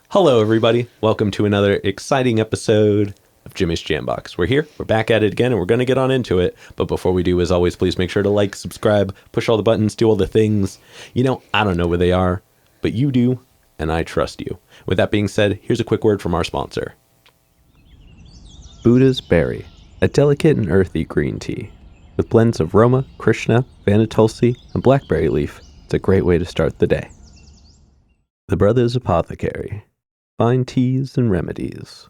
Hello, everybody. Welcome to another exciting episode of Jimmy's Jambox. We're here. We're back at it again, and we're going to get on into it. But before we do, as always, please make sure to like, subscribe, push all the buttons, do all the things. You know, I don't know where they are, but you do, and I trust you. With that being said, here's a quick word from our sponsor. Buddha's Berry, a delicate and earthy green tea. With blends of Roma, Krishna, Vana Tulsi, and blackberry leaf, it's a great way to start the day. The Brothers Apothecary. Fine teas and remedies.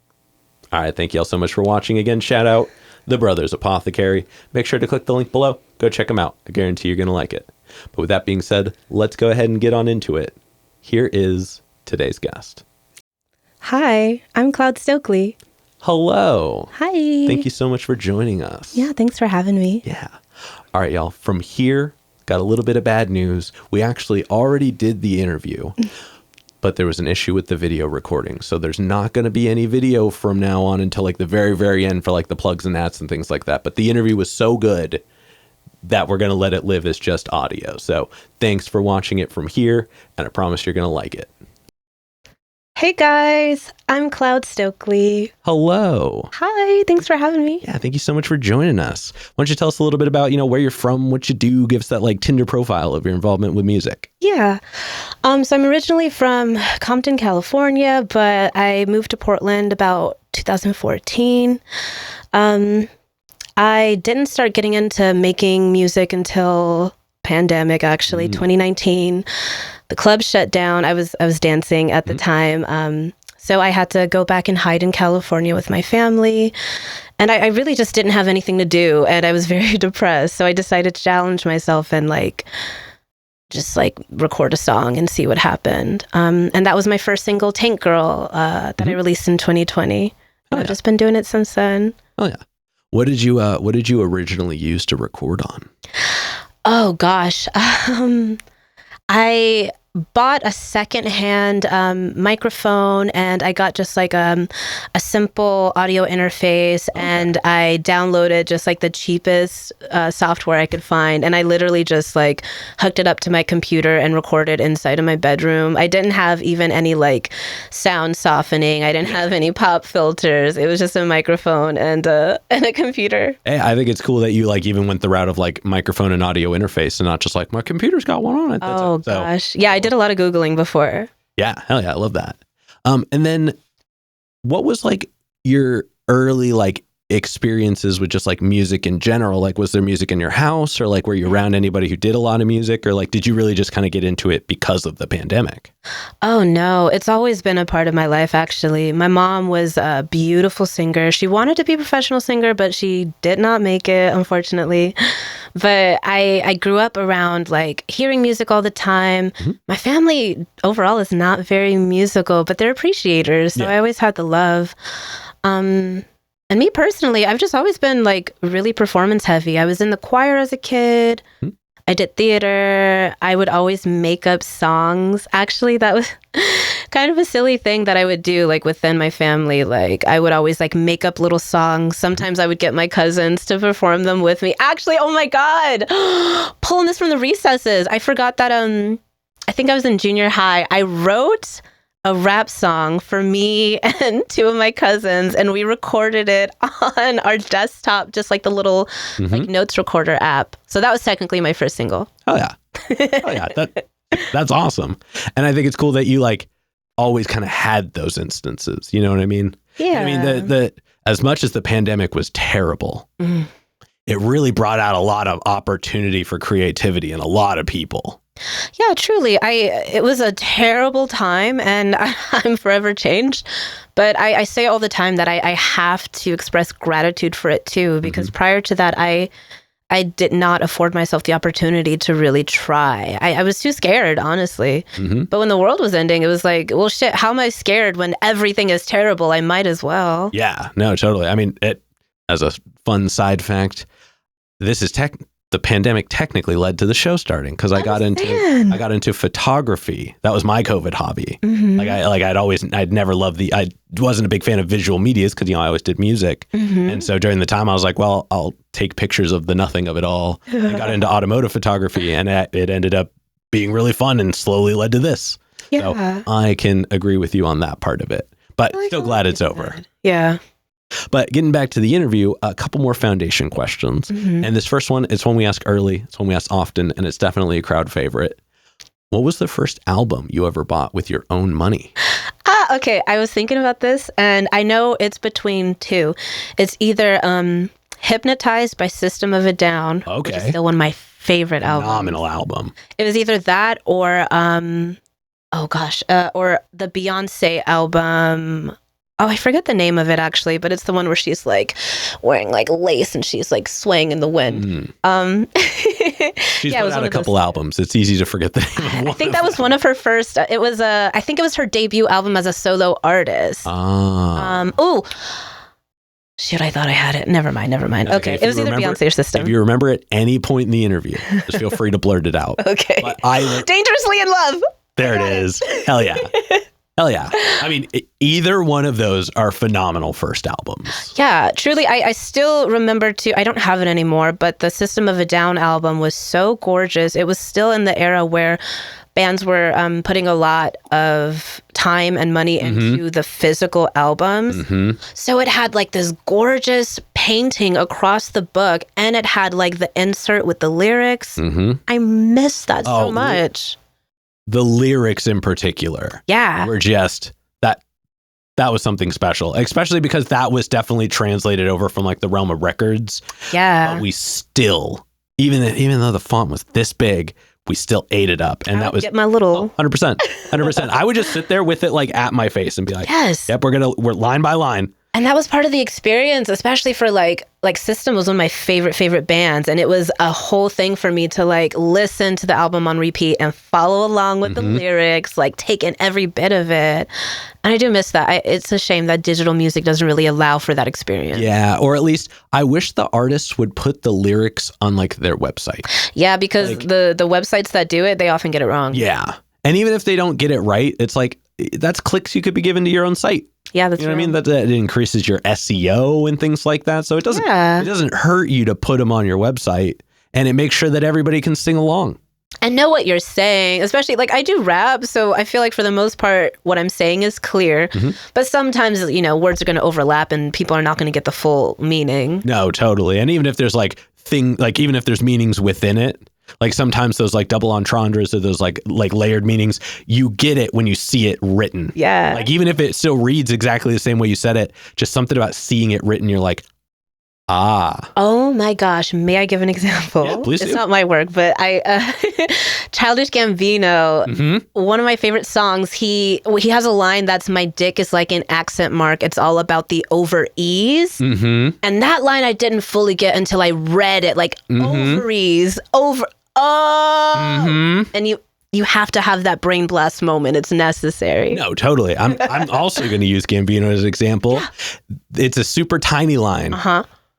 All right, thank you all so much for watching. Again, shout out The Brothers Apothecary. Make sure to click the link below. Go check them out. I guarantee you're going to like it. But with that being said, let's go ahead and get on into it. Here is today's guest. Hi, I'm Cloud Stokely. Hello. Hi. Thank you so much for joining us. Yeah, thanks for having me. Yeah. All right, y'all. From here, got a little bit of bad news. We actually already did the interview. But there was an issue with the video recording. So there's not going to be any video from now on until like the very, very end for like the plugs and ads and things like that. But the interview was so good that we're going to let it live as just audio. So thanks for watching it from here. And I promise you're going to like it. Hey guys, I'm Cloud Stokely. Hello. Hi, thanks for having me. Yeah, thank you so much for joining us. Why don't you tell us a little bit about, where you're from, what you do, give us that like Tinder profile of your involvement with music. Yeah. So I'm originally from Compton, California, but I moved to Portland about 2014. I didn't start getting into making music until pandemic, actually, 2019. The club shut down. I was dancing at the time. So I had to go back and hide in California with my family. And I really just didn't have anything to do. And I was very depressed. So I decided to challenge myself and just record a song and see what happened. And that was my first single, Tank Girl, that I released in 2020. I've just been doing it since then. Oh yeah. What did you originally use to record on? Oh gosh. I bought a secondhand microphone, and I got just a simple audio interface, and I downloaded just the cheapest software I could find, and I literally just hooked it up to my computer and recorded inside of my bedroom. I didn't have even any sound softening. I didn't have any pop filters. It was just a microphone and a computer. Hey, I think it's cool that you even went the route of microphone and audio interface and not just my computer's got one on it. That's gosh. Yeah, I did a lot of Googling before. Yeah, hell yeah, I love that. And then what was your early experiences with just music in general? Was there music in your house, or were you around anybody who did a lot of music, or did you really just kind of get into it because of the pandemic? Oh no, it's always been a part of my life, actually. My mom was a beautiful singer. She wanted to be a professional singer, but she did not make it, unfortunately. But I grew up around hearing music all the time. My family overall is not very musical, but they're appreciators. So I always had the love. And me personally, I've just always been really performance heavy. I was in the choir as a kid. I did theater. I would always make up songs. Actually, that was kind of a silly thing that I would do within my family. I would always make up little songs. Sometimes I would get my cousins to perform them with me. Actually, oh my God, pulling this from the recesses. I forgot that I think I was in junior high. I wrote a rap song for me and two of my cousins, and we recorded it on our desktop, just the little notes recorder app. So that was technically my first single. Oh yeah. Oh yeah. That's awesome. And I think it's cool that you always kind of had those instances. You know what I mean? Yeah. I mean, the as much as the pandemic was terrible, it really brought out a lot of opportunity for creativity in a lot of people. Yeah, truly. It was a terrible time, and I'm forever changed. But I say all the time that I have to express gratitude for it too, because prior to that, I did not afford myself the opportunity to really try. I was too scared, honestly. But when the world was ending, it was well, shit, how am I scared when everything is terrible? I might as well. Yeah, no, totally. I mean, as a fun side fact, this is the pandemic technically led to the show starting because I got into photography. That was my COVID hobby. I'd never loved I wasn't a big fan of visual medias because I always did music. And so during the time I was like, well, I'll take pictures of the nothing of it all. And got into automotive photography, and it ended up being really fun and slowly led to this. So I can agree with you on that part of it, but still glad it's over. Yeah. But getting back to the interview, a couple more foundation questions. And this first one, it's one we ask early, it's one we ask often, and it's definitely a crowd favorite. What was the first album you ever bought with your own money? Okay. I was thinking about this, and I know it's between two. It's either Hypnotized by System of a Down, which is still one of my favorite albums. Phenomenal album. It was either that or, or the Beyonce album. Oh, I forget the name of it actually, but it's the one where she's like wearing like lace and she's like swaying in the wind. She's put out a couple albums. It's easy to forget the name of one. I think that was one of her first. It was I think it was her debut album as a solo artist. Shoot, I thought I had it. Never mind. Okay, it was either Beyonce or System. If you remember at any point in the interview, just feel free to blurt it out. Okay. Dangerously in Love. There it is. Hell yeah. Hell yeah. I mean, either one of those are phenomenal first albums. Yeah, truly. I still remember I don't have it anymore, but the System of a Down album was so gorgeous. It was still in the era where bands were putting a lot of time and money into the physical albums. So it had like this gorgeous painting across the book, and it had like the insert with the lyrics. I miss that so much. The lyrics in particular were just that was something special, especially because that was definitely translated over from like the realm of records. But we still, even though the font was this big, we still ate it up. And that was get my little 100%. I would just sit there with it like at my face and be like, yes, yep, we're line by line. And that was part of the experience, especially for like System was one of my favorite bands. And it was a whole thing for me to like listen to the album on repeat and follow along with the lyrics, like take in every bit of it. And I do miss that. It's a shame that digital music doesn't really allow for that experience. Yeah, or at least I wish the artists would put the lyrics on like their website. Yeah, because like, the websites that do it, they often get it wrong. Yeah. And even if they don't get it right, it's like, that's clicks you could be given to your own site. Yeah, that's what I mean? That increases your SEO and things like that. So it doesn't hurt you to put them on your website, and it makes sure that everybody can sing along. And know what you're saying, especially like I do rap. So I feel like for the most part, what I'm saying is clear, but sometimes, words are going to overlap and people are not going to get the full meaning. No, totally. And even if there's even if there's meanings within it, like sometimes those like double entendres or those like layered meanings, you get it when you see it written. Yeah. Like even if it still reads exactly the same way you said it, just something about seeing it written, you're like, ah. Oh my gosh. May I give an example? Yeah, please do. It's not my work, but Childish Gambino, one of my favorite songs, he has a line that's my dick is like an accent mark. It's all about the over-ease. And that line I didn't fully get until I read it, like ovaries, and you have to have that brain blast moment. It's necessary. No, totally. I'm also going to use Gambino as an example. Yeah. It's a super tiny line.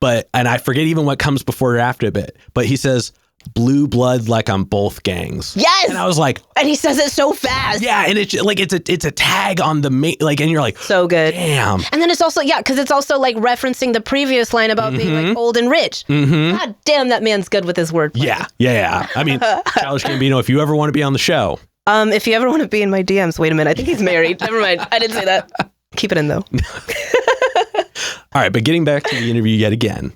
And I forget even what comes before or after it. But he says, blue blood like I'm both gangs. Yes. And I was like, and he says it so fast. Yeah, and it's like it's a tag on the main, like, and you're like, so good. Damn. And then it's also because it's also like referencing the previous line about being like old and rich. God damn, that man's good with his wordplay. Yeah. I mean, Childish Gambino, if you ever want to be on the show, if you ever want to be in my DMs, wait a minute, I think he's married. Never mind, I didn't say that. Keep it in though. All right, but getting back to the interview yet again,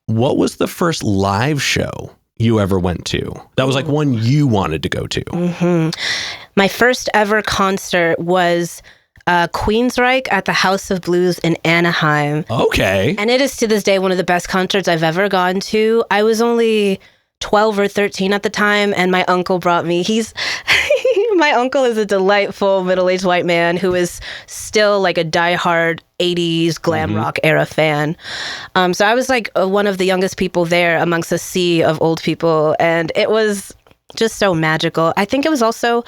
what was the first live show you ever went to? That was like one you wanted to go to. My first ever concert was Queensryche at the House of Blues in Anaheim. Okay. And it is to this day one of the best concerts I've ever gone to. I was only 12 or 13 at the time, and my uncle brought me. My uncle is a delightful middle-aged white man who is still like a diehard 80s glam rock era fan. So I was like one of the youngest people there amongst a sea of old people, and it was just so magical. I think it was also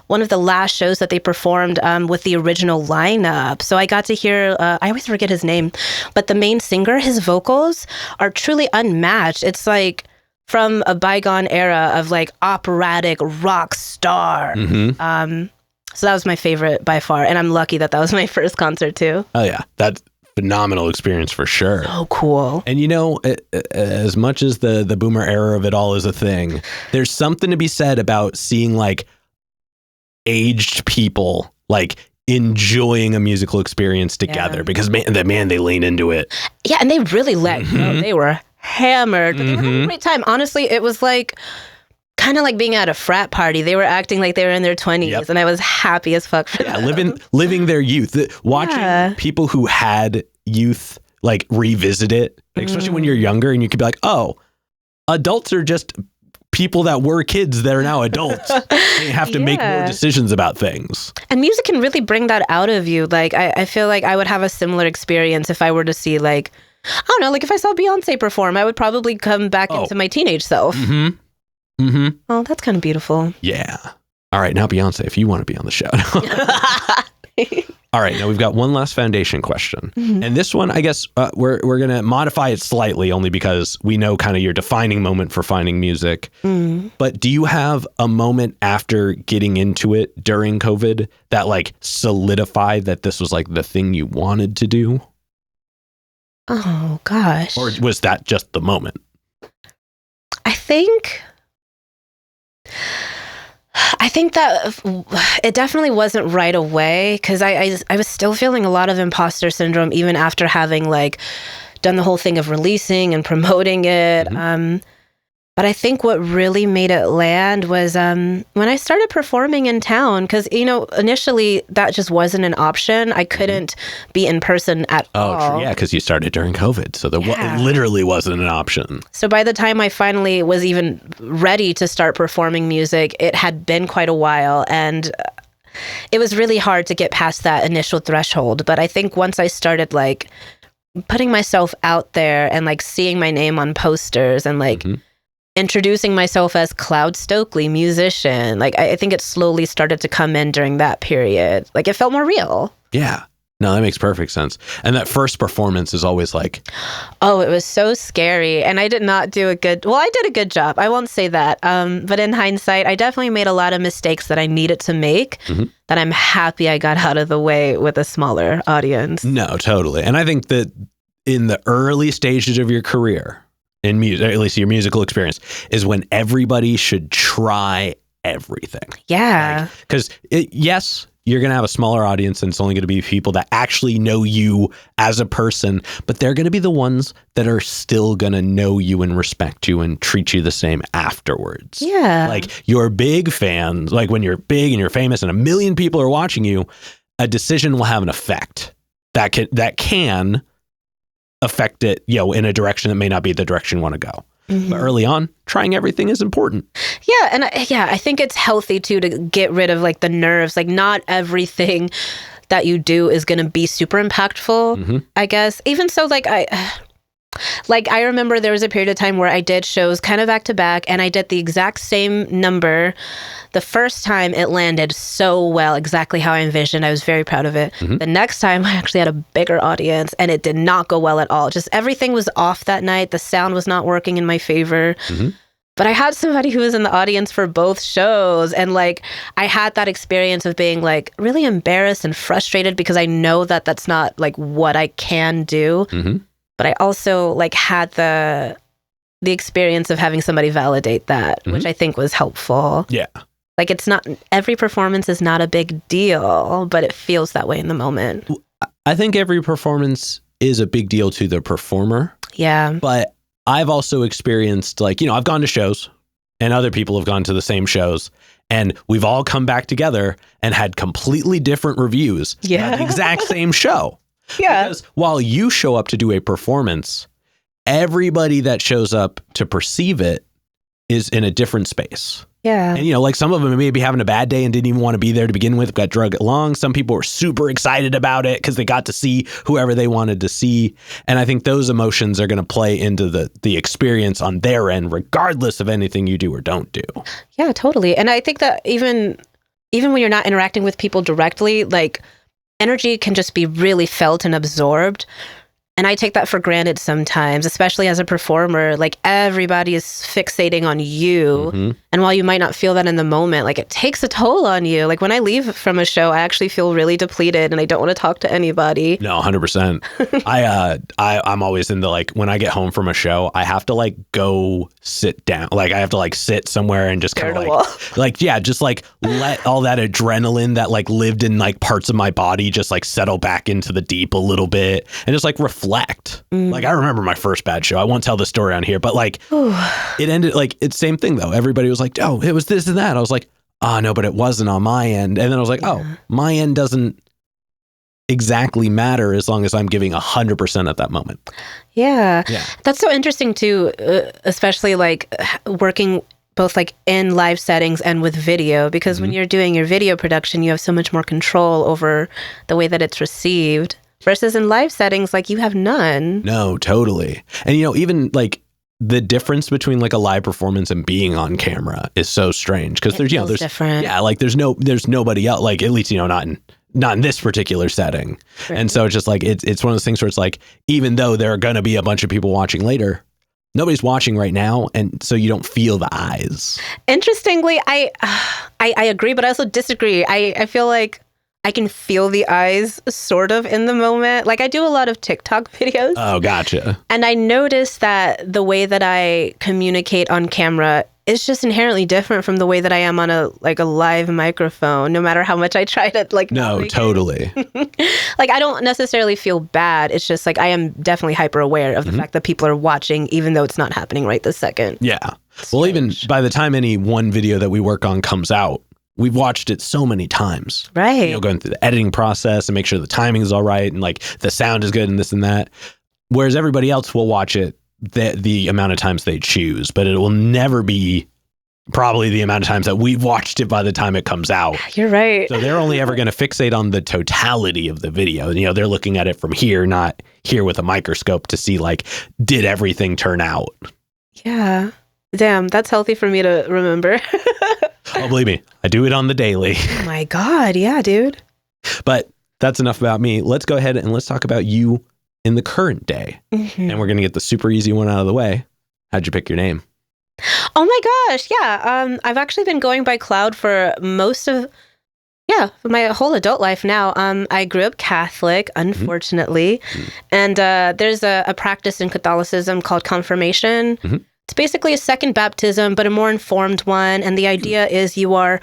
one of the last shows that they performed with the original lineup. So I got to hear, I always forget his name, but the main singer, his vocals are truly unmatched. It's like from a bygone era of like operatic rock star. So that was my favorite by far. And I'm lucky that was my first concert too. Oh yeah, that's phenomenal experience for sure. Oh, cool. And you know, as much as the boomer era of it all is a thing, there's something to be said about seeing like aged people like enjoying a musical experience together because man, they lean into it. Yeah, and they really let go. They were hammered, but they were having a great time. Honestly, it was like kind of like being at a frat party. They were acting like they were in their 20s, and I was happy as fuck for them. Living their youth. Watching people who had youth like revisit it, especially when you're younger, and you could be like, oh, adults are just people that were kids that are now adults. They have to make more decisions about things. And music can really bring that out of you. Like, I feel like I would have a similar experience if I were to see, like, I don't know, like if I saw Beyonce perform, I would probably come back into my teenage self. Oh, that's kind of beautiful. Yeah. All right, now Beyonce, if you want to be on the show. All right, now we've got one last foundation question. And this one, I guess we're going to modify it slightly only because we know kind of your defining moment for finding music. But do you have a moment after getting into it during COVID that like solidified that this was like the thing you wanted to do? Oh, gosh. Or was that just the moment? I think that it definitely wasn't right away because I was still feeling a lot of imposter syndrome even after having like done the whole thing of releasing and promoting it. But I think what really made it land was when I started performing in town because, you know, initially that just wasn't an option. I couldn't be in person at all. Oh, yeah, because you started during COVID. So it literally wasn't an option. So by the time I finally was even ready to start performing music, it had been quite a while. And it was really hard to get past that initial threshold. But I think once I started like putting myself out there and like seeing my name on posters and like introducing myself as Cloud Stokely, musician. Like, I think it slowly started to come in during that period. Like, it felt more real. Yeah. No, that makes perfect sense. And that first performance is always like... Oh, it was so scary. And I did not do a good... Well, I did a good job. I won't say that. But in hindsight, I definitely made a lot of mistakes that I needed to make that I'm happy I got out of the way with a smaller audience. No, totally. And I think that in the early stages of your career... in music, at least your musical experience, is when everybody should try everything. Yeah. Because yes, you're going to have a smaller audience and it's only going to be people that actually know you as a person, but they're going to be the ones that are still going to know you and respect you and treat you the same afterwards. Yeah. Like your big fans, like when you're big and you're famous and a million people are watching you, a decision will have an effect that can affect it, you know, in a direction that may not be the direction you want to go. But early on, trying everything is important. Yeah, and I think it's healthy too to get rid of like the nerves. Like not everything that you do is going to be super impactful, I guess. Even so, I remember there was a period of time where I did shows kind of back to back and I did the exact same number. The first time it landed so well, exactly how I envisioned. I was very proud of it. The next time I actually had a bigger audience and it did not go well at all. Just everything was off that night. The sound was not working in my favor. But I had somebody who was in the audience for both shows. And like, I had that experience of being like really embarrassed and frustrated because I know that that's not like what I can do. But I also like had the experience of having somebody validate that, which I think was helpful. Yeah. Like it's not, every performance is not a big deal, but it feels that way in the moment. I think every performance is a big deal to the performer. Yeah. But I've also experienced like, you know, I've gone to shows and other people have gone to the same shows and we've all come back together and had completely different reviews about the exact same show. Yeah. Because while you show up to do a performance, everybody that shows up to perceive it is in a different space. Yeah. And, like some of them may be having a bad day and didn't even want to be there to begin with, got drugged along. Some people were super excited about it because they got to see whoever they wanted to see. And I think those emotions are going to play into the experience on their end, regardless of anything you do or don't do. Yeah, totally. And I think that even when you're not interacting with people directly, like energy can just be really felt and absorbed. And I take that for granted sometimes, especially as a performer. Like everybody is fixating on you. Mm-hmm. And while you might not feel that in the moment, like it takes a toll on you. Like when I leave from a show, I actually feel really depleted and I don't want to talk to anybody. No, 100%. I'm always in the, like, when I get home from a show, I have to like go sit down. Like I have to like sit somewhere and just kind of just like let all that adrenaline that like lived in like parts of my body just like settle back into the deep a little bit and just like reflect. Like I remember my first bad show. I won't tell the story on here, but like it ended like it's same thing though. Everybody was like, oh, it was this and that. I was like, oh no, but it wasn't on my end. And then I was like, oh, my end doesn't exactly matter as long as I'm giving 100% at that moment. Yeah. That's so interesting too, especially like working both like in live settings and with video, because when you're doing your video production, you have so much more control over the way that it's received. Versus in live settings, like you have none. No, totally. And, even like the difference between like a live performance and being on camera is so strange because there's different. Yeah, like there's nobody else, like at least, not in this particular setting. Right. And so it's just like, it's one of those things where it's like, even though there are going to be a bunch of people watching later, nobody's watching right now. And so you don't feel the eyes. Interestingly, I agree, but I also disagree. I feel like I can feel the eyes sort of in the moment. Like I do a lot of TikTok videos. Oh, gotcha. And I notice that the way that I communicate on camera is just inherently different from the way that I am on a live microphone, no matter how much I try to like. No, totally. Like I don't necessarily feel bad. It's just like I am definitely hyper aware of the fact that people are watching, even though it's not happening right this second. Yeah. Well, even by the time any one video that we work on comes out, we've watched it so many times. Right. Going through the editing process and make sure the timing is all right and like the sound is good and this and that. Whereas everybody else will watch it the amount of times they choose, but it will never be probably the amount of times that we've watched it by the time it comes out. You're right. So they're only ever going to fixate on the totality of the video. They're looking at it from here, not here with a microscope to see like, did everything turn out? Yeah. Damn, that's healthy for me to remember. Oh, believe me, I do it on the daily. Oh my God. Yeah, dude. But that's enough about me. Let's go ahead and let's talk about you in the current day. Mm-hmm. And we're going to get the super easy one out of the way. How'd you pick your name? Oh my gosh. Yeah. I've actually been going by Cloud for my whole adult life now. I grew up Catholic, unfortunately. Mm-hmm. And there's a practice in Catholicism called confirmation. Mm-hmm. It's basically a second baptism, but a more informed one. And the idea is you are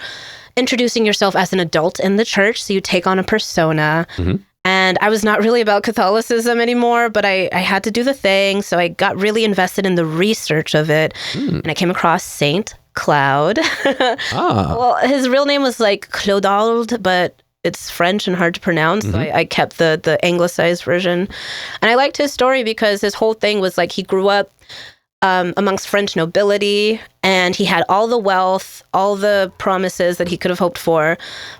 introducing yourself as an adult in the church. So you take on a persona. Mm-hmm. And I was not really about Catholicism anymore, but I had to do the thing. So I got really invested in the research of it. And I came across Saint Cloud. Well, his real name was like Clodoald, but it's French and hard to pronounce. Mm-hmm. So I kept the anglicized version. And I liked his story because his whole thing was like he grew up amongst French nobility, and he had all the wealth, all the promises that he could have hoped for,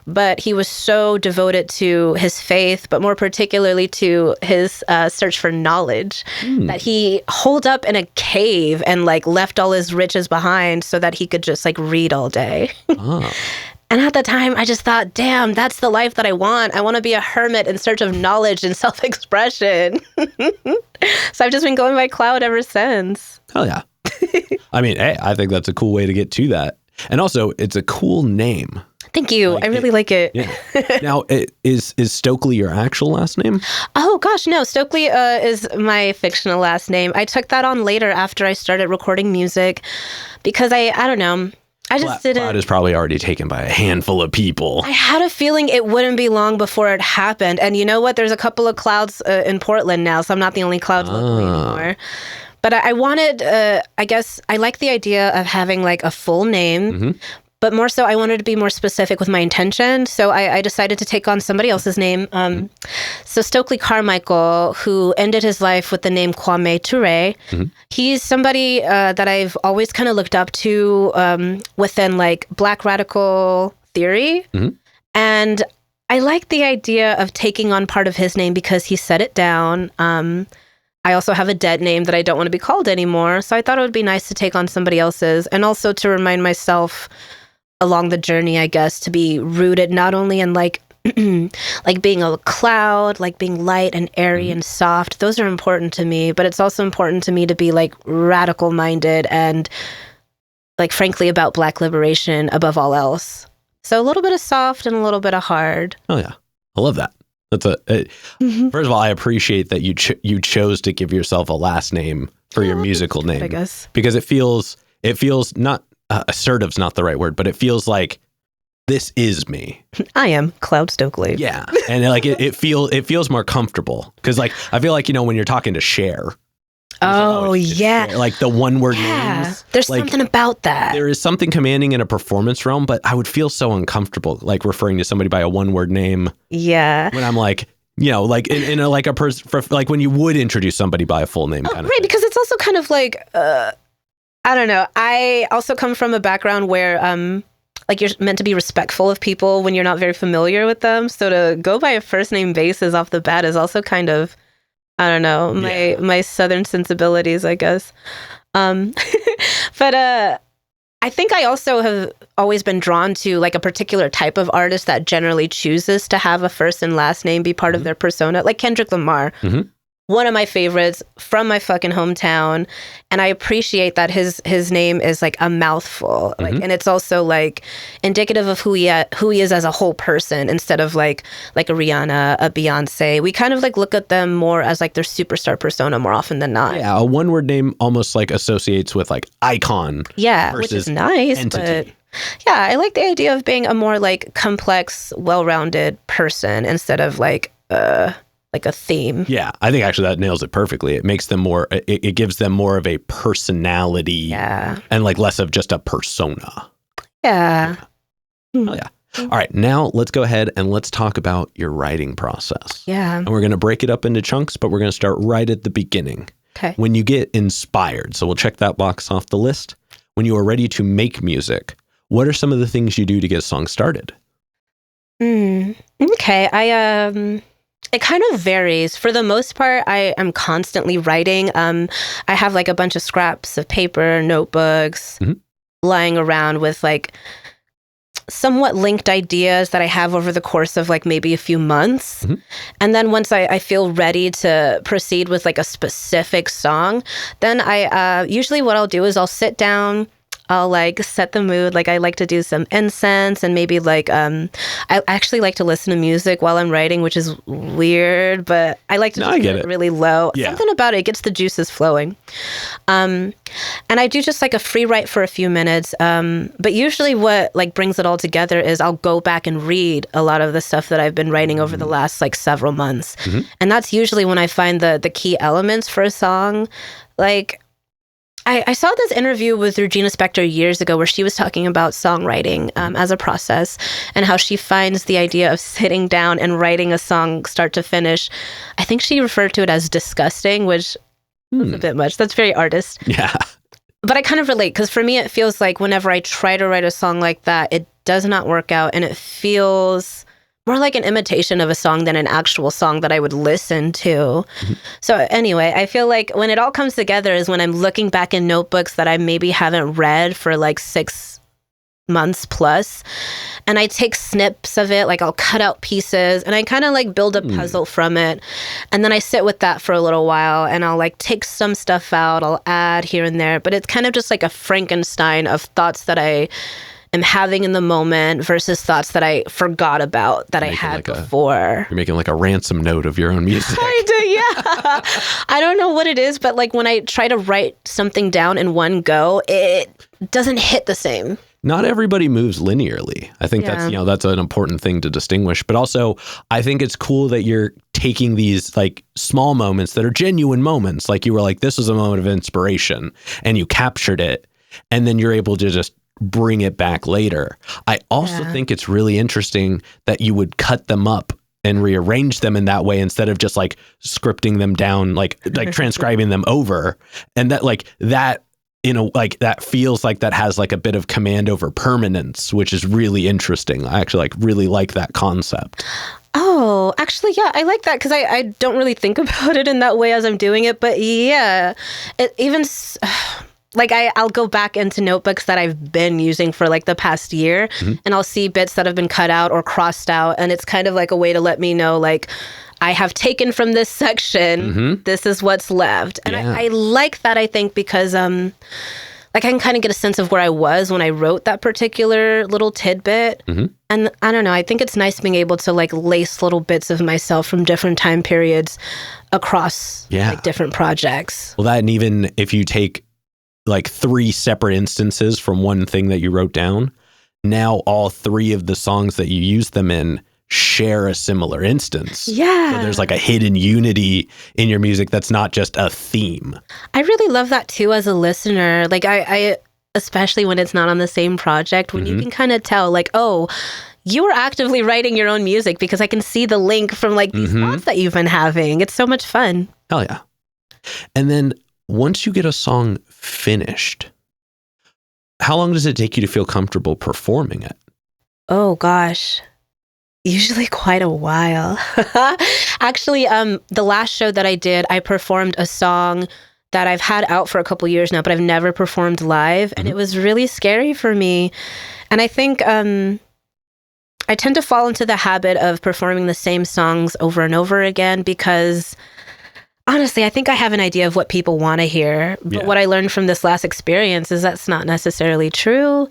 but he was so devoted to his faith, but more particularly to his search for knowledge, that he holed up in a cave and like left all his riches behind so that he could just like read all day. And at the time, I just thought, damn, that's the life that I want. I want to be a hermit in search of knowledge and self-expression. So I've just been going by Cloud ever since. Hell yeah. I mean, hey, I think that's a cool way to get to that. And also, it's a cool name. Thank you. I really like it. Yeah. Now, is Stokely your actual last name? Oh, gosh, no. Stokely is my fictional last name. I took that on later after I started recording music because I don't know. I just didn't. Cloud is probably already taken by a handful of people. I had a feeling it wouldn't be long before it happened. And you know what? There's a couple of Clouds in Portland now, so I'm not the only Cloud locally anymore. But I wanted, I guess, I like the idea of having like a full name, but more so I wanted to be more specific with my intention. So I decided to take on somebody else's name. So Stokely Carmichael, who ended his life with the name Kwame Ture, he's somebody that I've always kind of looked up to within like Black radical theory. And I like the idea of taking on part of his name because he set it down. I also have a dead name that I don't want to be called anymore. So I thought it would be nice to take on somebody else's, and also to remind myself along the journey, I guess, to be rooted not only in like like being a cloud, like being light and airy and soft. Those are important to me, but it's also important to me to be like radical minded and like frankly about Black liberation above all else. So a little bit of soft and a little bit of hard. Oh yeah, I love that. That's first of all, I appreciate that you chose to give yourself a last name for your musical name. I guess because it feels not assertive's not the right word, but it feels like this is me. I am Cloud Stokely. Yeah, and like it feels more comfortable because like I feel like when you're talking to Cher. Oh yeah, Cher, like the one word names. There's like, something about that. There is something commanding in a performance realm, but I would feel so uncomfortable like referring to somebody by a one word name. Yeah, when I'm like. Like in a like a person, like when you would introduce somebody by a full name, kind of right? thing. Because it's also kind of like, I don't know. I also come from a background where, like you're meant to be respectful of people when you're not very familiar with them. So to go by a first name basis off the bat is also kind of, I don't know, my Southern sensibilities, I guess. But I think I also have always been drawn to like a particular type of artist that generally chooses to have a first and last name be part of their persona, like Kendrick Lamar. One of my favorites from my fucking hometown, and I appreciate that his name is like a mouthful, like, and it's also like indicative of who he is as a whole person, instead of like a Rihanna, a Beyonce. We kind of like look at them more as like their superstar persona more often than not. Yeah, a one word name almost like associates with like icon. Yeah, which is nice, entity. But yeah, I like the idea of being a more like complex, well-rounded person instead of like a theme. Yeah, I think actually that nails it perfectly. It makes them more, it gives them more of a personality and like less of just a persona. Yeah. Oh yeah. All right, now let's go ahead and let's talk about your writing process. Yeah. And we're going to break it up into chunks, but we're going to start right at the beginning. Okay. When you get inspired, so we'll check that box off the list. When you are ready to make music, what are some of the things you do to get a song started? Okay, it kind of varies. For the most part, I am constantly writing. I have like a bunch of scraps of paper, notebooks lying around with like somewhat linked ideas that I have over the course of like maybe a few months. And then once I feel ready to proceed with like a specific song, then I usually what I'll do is I'll sit down, I'll like set the mood. Like I like to do some incense and maybe like I actually like to listen to music while I'm writing, which is weird, but I like to just get it really low. Yeah. Something about it gets the juices flowing. And I do just like a free write for a few minutes. But usually what like brings it all together is I'll go back and read a lot of the stuff that I've been writing over the last like several months. And that's usually when I find the key elements for a song. Like I saw this interview with Regina Spektor years ago where she was talking about songwriting as a process and how she finds the idea of sitting down and writing a song start to finish. I think she referred to it as disgusting, which is a bit much. That's very artist. Yeah. But I kind of relate because for me, it feels like whenever I try to write a song like that, it does not work out and it feels more like an imitation of a song than an actual song that I would listen to. So anyway, I feel like when it all comes together is when I'm looking back in notebooks that I maybe haven't read for like 6 months plus, and I take snips of it, like I'll cut out pieces and I kind of like build a puzzle from it. And then I sit with that for a little while and I'll like take some stuff out, I'll add here and there, but it's kind of just like a Frankenstein of thoughts that I am having in the moment versus thoughts that I forgot about that I had like before. You're making like a ransom note of your own music. I do, yeah. I don't know what it is, but like when I try to write something down in one go, it doesn't hit the same. Not everybody moves linearly. I think that's, that's an important thing to distinguish. But also, I think it's cool that you're taking these like small moments that are genuine moments. Like you were like, this was a moment of inspiration and you captured it. And then you're able to just bring it back later. I also think it's really interesting that you would cut them up and rearrange them in that way instead of just like scripting them down, like transcribing them over. And that like that, like that feels like that has like a bit of command over permanence, which is really interesting. I actually like really like that concept. Oh, actually, yeah, I like that because I don't really think about it in that way as I'm doing it. But yeah, it even like I'll go back into notebooks that I've been using for like the past year, and I'll see bits that have been cut out or crossed out. And it's kind of like a way to let me know, like, I have taken from this section, this is what's left. And I like that, I think, because like I can kind of get a sense of where I was when I wrote that particular little tidbit. And I don't know, I think it's nice being able to like lace little bits of myself from different time periods across like different projects. Well, that, and even if you take like 3 separate instances from one thing that you wrote down, now all 3 of the songs that you use them in share a similar instance. Yeah. So there's like a hidden unity in your music that's not just a theme. I really love that too as a listener. Like I especially when it's not on the same project, when you can kind of tell like, oh, you were actively writing your own music because I can see the link from like these thoughts that you've been having. It's so much fun. Hell yeah. And then once you get a song finished, how long does it take you to feel comfortable performing it? Oh gosh. Usually quite a while. Actually, the last show that I did, I performed a song that I've had out for a couple years now, but I've never performed live. And it was really scary for me. And I think I tend to fall into the habit of performing the same songs over and over again because honestly, I think I have an idea of what people want to hear. But what I learned from this last experience is that's not necessarily true.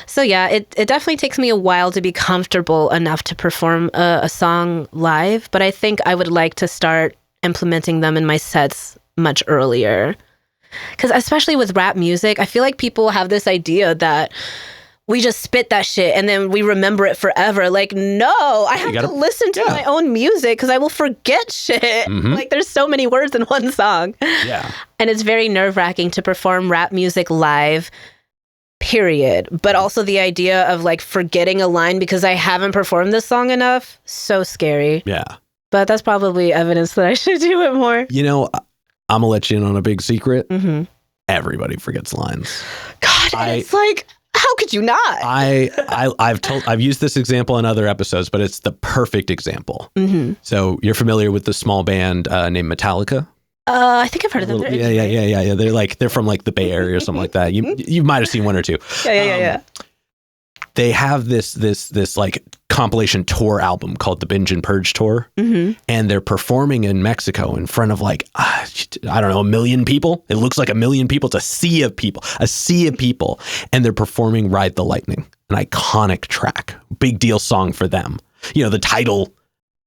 So yeah, it definitely takes me a while to be comfortable enough to perform a song live, but I think I would like to start implementing them in my sets much earlier. Because especially with rap music, I feel like people have this idea that we just spit that shit and then we remember it forever. Like, no, I have to listen to my own music because I will forget shit. Like, there's so many words in one song. Yeah. And it's very nerve-wracking to perform rap music live, period. But also the idea of like forgetting a line because I haven't performed this song enough, so scary. Yeah. But that's probably evidence that I should do it more. You know, I'm gonna let you in on a big secret. Everybody forgets lines. God, and it's like, how could you not? I've used this example in other episodes, but it's the perfect example. So you're familiar with the small band named Metallica? I think I've heard of them. Yeah. They're from like the Bay Area or something like that. You might have seen one or two. Yeah. They have this like compilation tour album called the Binge and Purge Tour, and they're performing in Mexico in front of like I don't know, 1 million people. It looks like 1 million people. It's a sea of people, and they're performing "Ride the Lightning," an iconic track, big deal song for them. You know, the title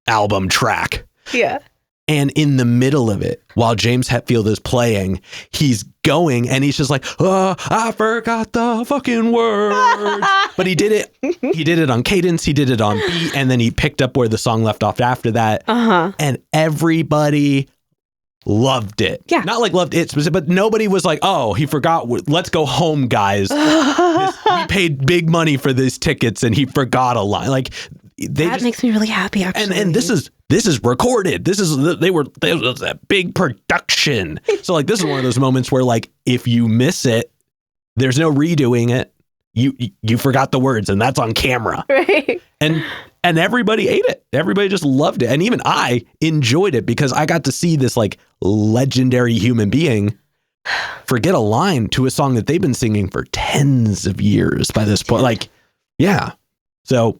album track. Yeah. And in the middle of it, while James Hetfield is playing, he's going and he's just like, oh, I forgot the fucking words. But he did it on cadence, he did it on beat, and then he picked up where the song left off after that. And everybody loved it. Yeah. Not like loved it, but nobody was like, oh, he forgot. Let's go home, guys. We paid big money for these tickets and he forgot a line. Like, that makes me really happy, actually. And this is recorded. There was a big production. So like, this is one of those moments where like, if you miss it, there's no redoing it. You forgot the words and that's on camera. Right. And everybody ate it. Everybody just loved it. And even I enjoyed it because I got to see this like legendary human being forget a line to a song that they've been singing for tens of years by this point. Like, yeah. So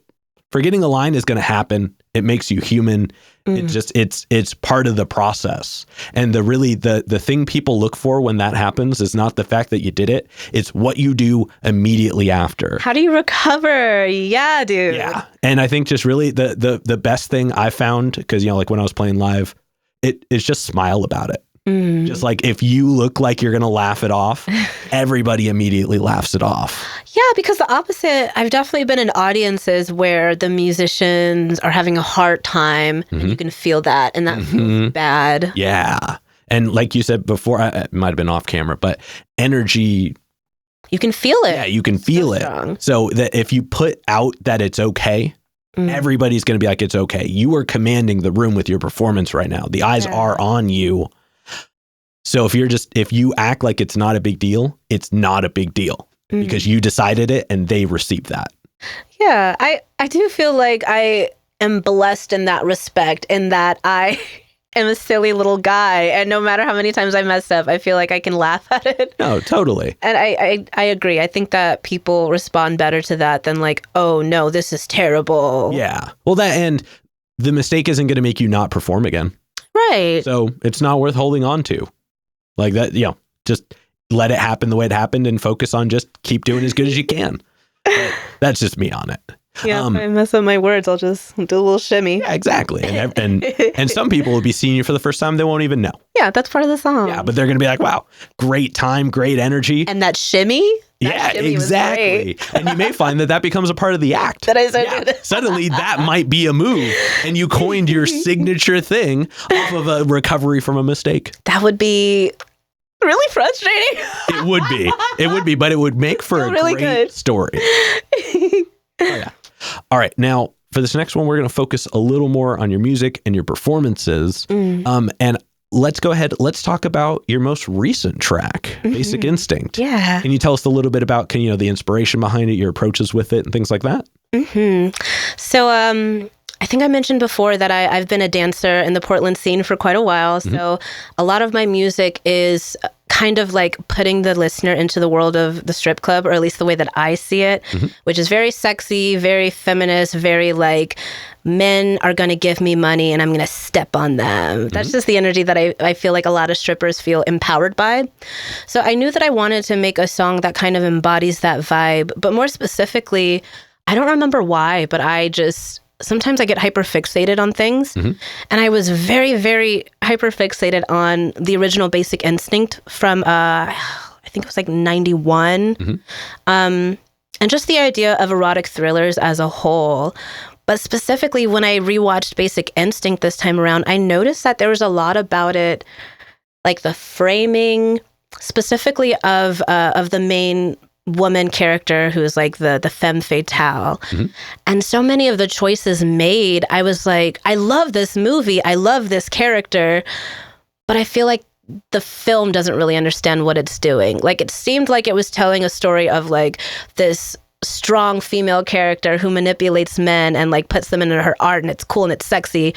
forgetting a line is going to happen. It makes you human. It's part of the process. And the thing people look for when that happens is not the fact that you did it. It's what you do immediately after. How do you recover? Yeah, dude. Yeah. And I think just really the best thing I found, because, you know, like when I was playing live, it's just smile about it. Just like if you look like you're going to laugh it off, everybody immediately laughs it off. Yeah, because the opposite, I've definitely been in audiences where the musicians are having a hard time and you can feel that and that feels bad. Yeah. And like you said before, it might have been off camera, but energy You can feel it. Yeah, you can feel it. Strong. So that if you put out that it's okay, everybody's going to be like, it's okay. You are commanding the room with your performance right now. The eyes are on you. So if you act like it's not a big deal, it's not a big deal because you decided it and they received that. Yeah, I do feel like I am blessed in that respect, in that I am a silly little guy, and no matter how many times I mess up, I feel like I can laugh at it. No, totally. And I agree. I think that people respond better to that than like, oh no, this is terrible. Yeah. Well, and the mistake isn't going to make you not perform again. Right. So it's not worth holding on to. Like that, just let it happen the way it happened and focus on just keep doing as good as you can. But that's just me on it. Yeah, if I mess up my words, I'll just do a little shimmy. Yeah, exactly. And some people will be seeing you for the first time. They won't even know. Yeah, that's part of the song. Yeah, but they're going to be like, wow, great time, great energy. And that shimmy? Yeah, exactly. And you may find that becomes a part of the act. That I said. Suddenly that might be a move. And you coined your signature thing off of a recovery from a mistake. That would be really frustrating. It would be, but it would make for a really great good story. Oh, yeah. All right. Now, for this next one, we're going to focus a little more on your music and your performances. And let's go ahead. Let's talk about your most recent track, Basic Instinct. Yeah. Can you tell us a little bit about, the inspiration behind it, your approaches with it, and things like that? So, I think I mentioned before that I've been a dancer in the Portland scene for quite a while. So a lot of my music is kind of like putting the listener into the world of the strip club, or at least the way that I see it, which is very sexy, very feminist, very like men are going to give me money and I'm going to step on them. That's just the energy that I feel like a lot of strippers feel empowered by. So I knew that I wanted to make a song that kind of embodies that vibe. But more specifically, I don't remember why, but sometimes I get hyperfixated on things. And I was very, very hyperfixated on the original Basic Instinct from, I think it was like 91. And just the idea of erotic thrillers as a whole. But specifically, when I rewatched Basic Instinct this time around, I noticed that there was a lot about it, like the framing, specifically of the main woman character who is like the femme fatale. And so many of the choices made, I was like, I love this movie, I love this character, but I feel like the film doesn't really understand what it's doing. Like, it seemed like it was telling a story of like this strong female character who manipulates men and like puts them into her art, and it's cool and it's sexy,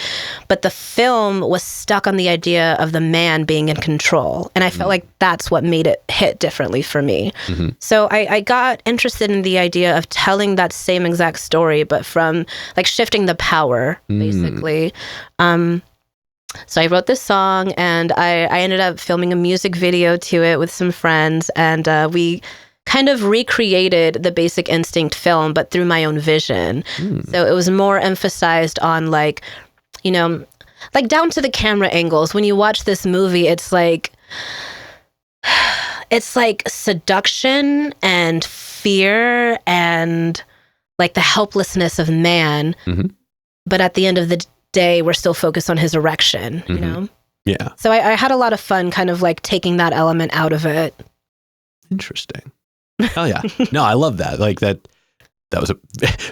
but the film was stuck on the idea of the man being in control, and I felt like that's what made it hit differently for me. So I got interested in the idea of telling that same exact story, but from like shifting the power, basically. So I wrote this song, and I ended up filming a music video to it with some friends, and we kind of recreated the Basic Instinct film, but through my own vision. So it was more emphasized on like, like down to the camera angles. When you watch this movie, it's like seduction and fear and like the helplessness of man. But at the end of the day, we're still focused on his erection, you know? Yeah. So I had a lot of fun kind of like taking that element out of it. Interesting. Oh yeah. No, I love that. Like that was a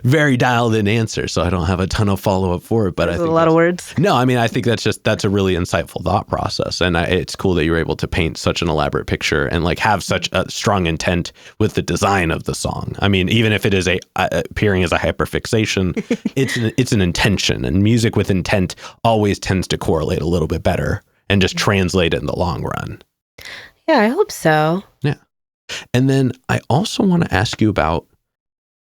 very dialed in answer. So I don't have a ton of follow up for it, but I think a lot of words. No, I mean, I think that's a really insightful thought process. And it's cool that you're able to paint such an elaborate picture and like have such a strong intent with the design of the song. I mean, even if it is appearing as a hyperfixation, it's an intention, and music with intent always tends to correlate a little bit better and just translate it in the long run. Yeah, I hope so. Yeah. And then I also want to ask you about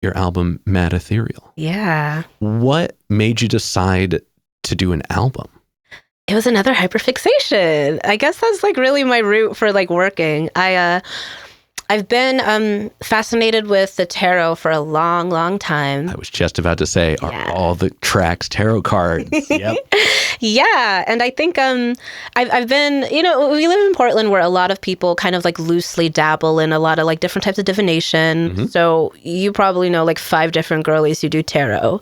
your album, Mad Ethereal. Yeah. What made you decide to do an album? It was another hyperfixation. I guess that's like really my route for like working. I've been fascinated with the tarot for a long, long time. I was just about to say, are all the tracks tarot cards? Yep. Yeah. And I think I've been, we live in Portland where a lot of people kind of like loosely dabble in a lot of like different types of divination. So you probably know like 5 different girlies who do tarot.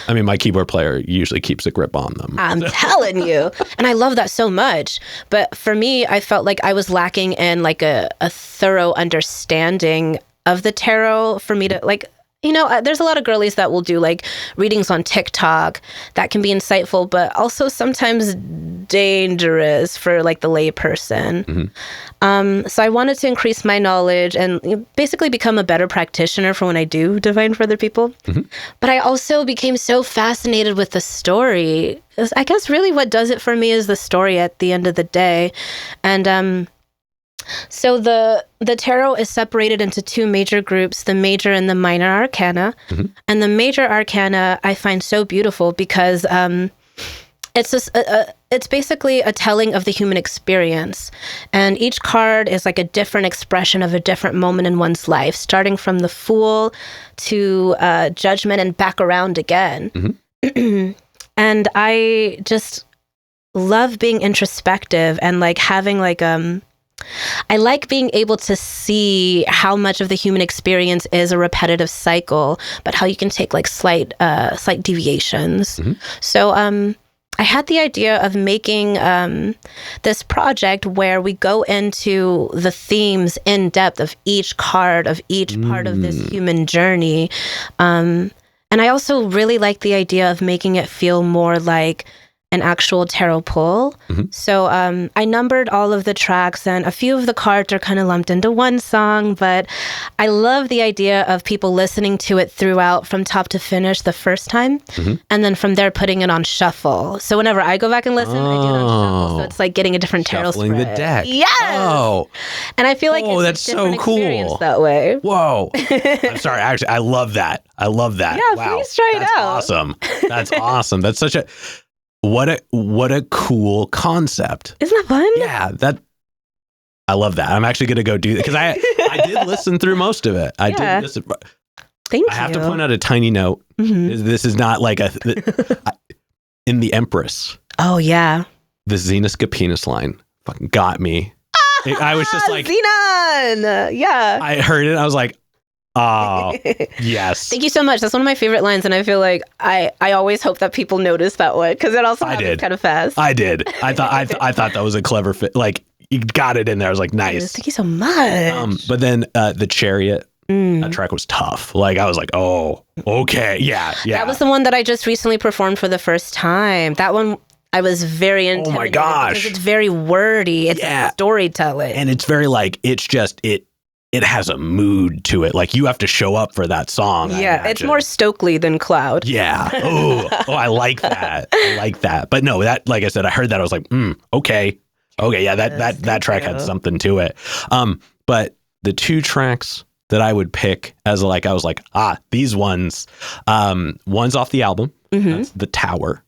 I mean, my keyboard player usually keeps a grip on them. I'm telling you. And I love that so much. But for me, I felt like I was lacking in like a thorough understanding of the tarot for me to like, there's a lot of girlies that will do like readings on TikTok that can be insightful, but also sometimes dangerous for like the lay person. So I wanted to increase my knowledge and basically become a better practitioner for when I do divine for other people. But I also became so fascinated with the story. I guess really what does it for me is the story at the end of the day. And so the tarot is separated into two major groups, the major and the minor arcana. And the major arcana I find so beautiful because it's basically a telling of the human experience. And each card is like a different expression of a different moment in one's life, starting from the Fool to Judgment and back around again. And I just love being introspective and like having like I like being able to see how much of the human experience is a repetitive cycle, but how you can take like slight deviations. So I had the idea of making this project where we go into the themes in depth of each card, of each part of this human journey. And I also really like the idea of making it feel more like an actual tarot pull. So I numbered all of the tracks, and a few of the cards are kind of lumped into one song, but I love the idea of people listening to it throughout from top to finish the first time, and then from there putting it on shuffle. So whenever I go back and listen, I do it on shuffle, so it's like getting a different tarot spread. Shuffling the deck. Yes! Oh! And I feel like it's that's a different so cool. experience that way. Whoa. I'm sorry. Actually, I love that. I love that. Yeah, wow. please try it That's out. Awesome. That's awesome. That's such a... What a cool concept. Isn't that fun? Yeah, I love that. I'm actually going to go do that because I did listen through most of it. I did listen. Thank you. I have to point out a tiny note. This is not like in the Empress. Oh, yeah. The Xenascapenis line fucking got me. I was just like... Xenon! Yeah. I heard it. I was like, oh, yes. Thank you so much. That's one of my favorite lines, and I feel like I always hope that people notice that one because it also happens kind of fast. I did. I thought that was a clever fit. Like you got it in there. I was like, nice. Thank you so much. But then the Chariot, that track was tough. Like I was like, oh, okay, yeah. That was the one that I just recently performed for the first time. That one. I was very intimidated. Oh my gosh. Because it's very wordy. It's storytelling. And it's very like, it's just, it has a mood to it. Like you have to show up for that song. Yeah, it's more Stokely than Cloud. Yeah. Oh, I like that. I like that. But no, that, like I said, I heard that. I was like, okay. Okay. Yeah. That track had something to it. But the two tracks that I would pick as like, I was like, these ones, one's off the album. That's The Tower.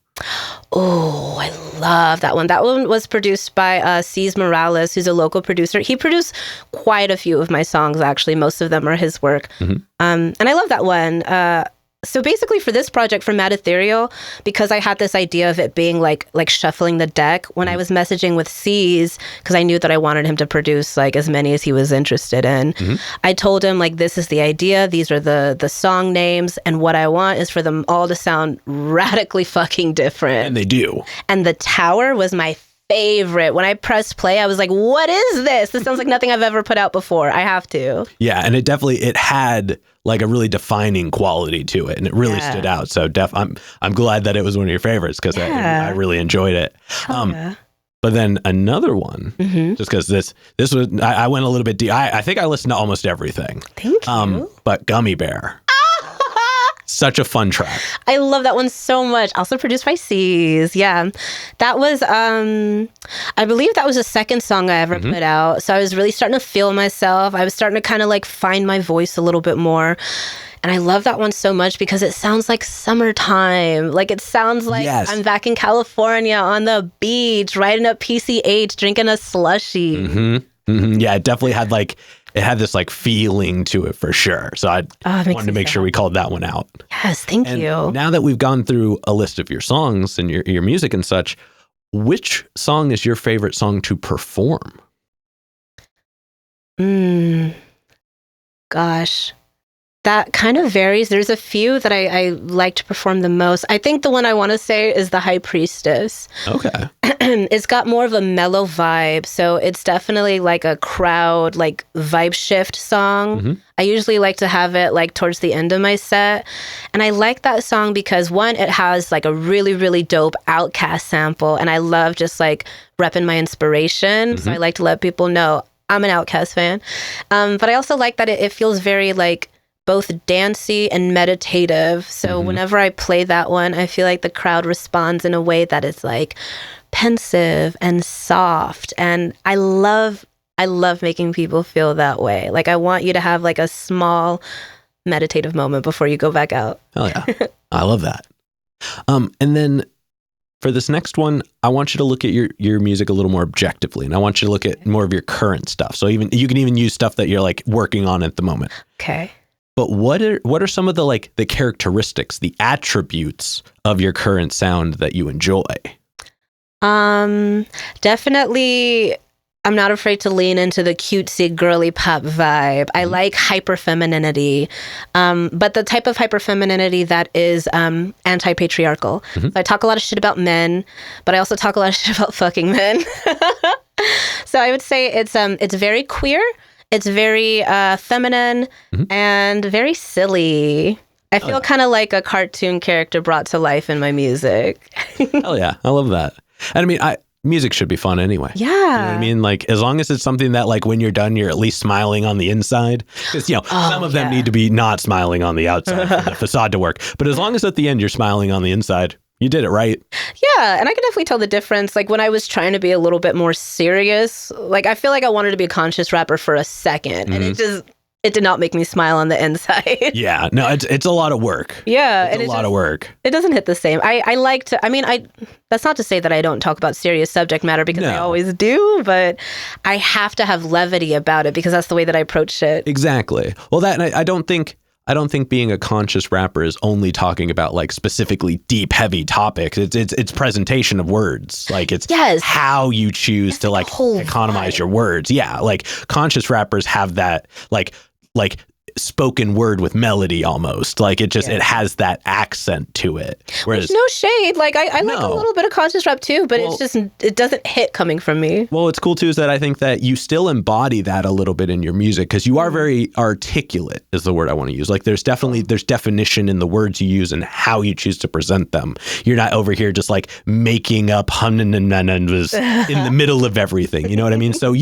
Oh, I love that one. That one was produced by C's Morales, who's a local producer. He produced quite a few of my songs, actually. Most of them are his work. And I love that one. So basically for this project, for Mad Ethereal, because I had this idea of it being like shuffling the deck, when I was messaging with C's, because I knew that I wanted him to produce like as many as he was interested in, I told him like, this is the idea, these are the song names, and what I want is for them all to sound radically fucking different. And they do. And The Tower was my favorite. When I pressed play, I was like, what is this? This sounds like nothing I've ever put out before. I have to. Yeah, and it had like a really defining quality to it, and it really stood out. So I'm glad that it was one of your favorites because I really enjoyed it. But then another one, just because this was, I went a little bit deep. I think I listened to almost everything. Thank you. But Gummy Bear. Such a fun track. I love that one so much. Also produced by C's. Yeah. That was, I believe that was the second song I ever put out. So I was really starting to feel myself. I was starting to kind of like find my voice a little bit more. And I love that one so much because it sounds like summertime. Like it sounds like I'm back in California on the beach, riding up PCH, drinking a slushie. Yeah, it definitely had like, it had this like feeling to it for sure. So I wanted to make sure we called that one out. Yes, thank you. Now that we've gone through a list of your songs and your music and such, which song is your favorite song to perform? Gosh. That kind of varies. There's a few that I like to perform the most. I think the one I want to say is the High Priestess. Okay. It's got more of a mellow vibe, so it's definitely like a crowd, like vibe shift song. Mm-hmm. I usually like to have it like towards the end of my set. And I like that song because one, it has like a really, really dope Outkast sample. And I love just like repping my inspiration. Mm-hmm. So I like to let people know I'm an Outkast fan. But I also like that it feels very like both dancey and meditative. So whenever I play that one, I feel like the crowd responds in a way that is like pensive and soft. And I love making people feel that way. Like I want you to have like a small meditative moment before you go back out. Hell yeah. I love that. And then for this next one, I want you to look at your music a little more objectively, and I want you to look at more of your current stuff. So you can even use stuff that you're like working on at the moment. Okay. But what are some of the characteristics, the attributes of your current sound that you enjoy? Definitely, I'm not afraid to lean into the cutesy girly pop vibe. I like hyper femininity, but the type of hyper femininity that is anti-patriarchal. So I talk a lot of shit about men, but I also talk a lot of shit about fucking men. So I would say it's very queer. It's very feminine and very silly. I feel kind of like a cartoon character brought to life in my music. Hell yeah. I love that. And I mean, music should be fun anyway. Yeah. You know what I mean? Like, as long as it's something that, like, when you're done, you're at least smiling on the inside. Because, some of them need to be not smiling on the outside for the facade to work. But as long as at the end you're smiling on the inside, you did it right. Yeah, and I can definitely tell the difference. Like, when I was trying to be a little bit more serious, like, I feel like I wanted to be a conscious rapper for a second. And it did not make me smile on the inside. Yeah, no, it's a lot of work. Yeah. It's a lot of work. It doesn't hit the same. I like to, that's not to say that I don't talk about serious subject matter because I always do, but I have to have levity about it because that's the way that I approach shit. Exactly. Well, and I don't think being a conscious rapper is only talking about like specifically deep, heavy topics. It's presentation of words. Like it's how you choose to like economize your words. Yeah. Like conscious rappers have that like spoken word with melody almost. Like it has that accent to it. Whereas no shade. Like I like a little bit of conscious rap too, but it doesn't hit coming from me. Well, what's cool too is that I think that you still embody that a little bit in your music because you are very articulate is the word I want to use. Like there's definition in the words you use and how you choose to present them. You're not over here just like making up in the middle of everything. You know what I mean? So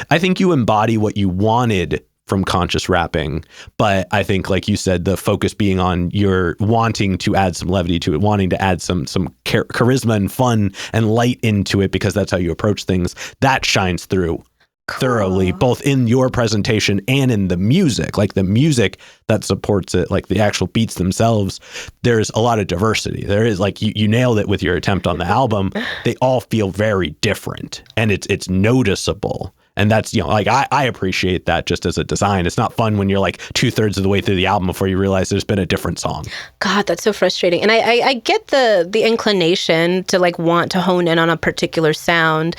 I think you embody what you wanted from conscious rapping, but I think, like you said, the focus being on your wanting to add some levity to it, wanting to add some charisma and fun and light into it because that's how you approach things. That shines through thoroughly, both in your presentation and in the music. Like the music that supports it, like the actual beats themselves, there's a lot of diversity. There is, like you nailed it with your attempt on the album. They all feel very different, and it's noticeable. And that's, like, I appreciate that just as a design. It's not fun when you're like 2/3 of the way through the album before you realize there's been a different song. God, that's so frustrating. And I get the inclination to like want to hone in on a particular sound,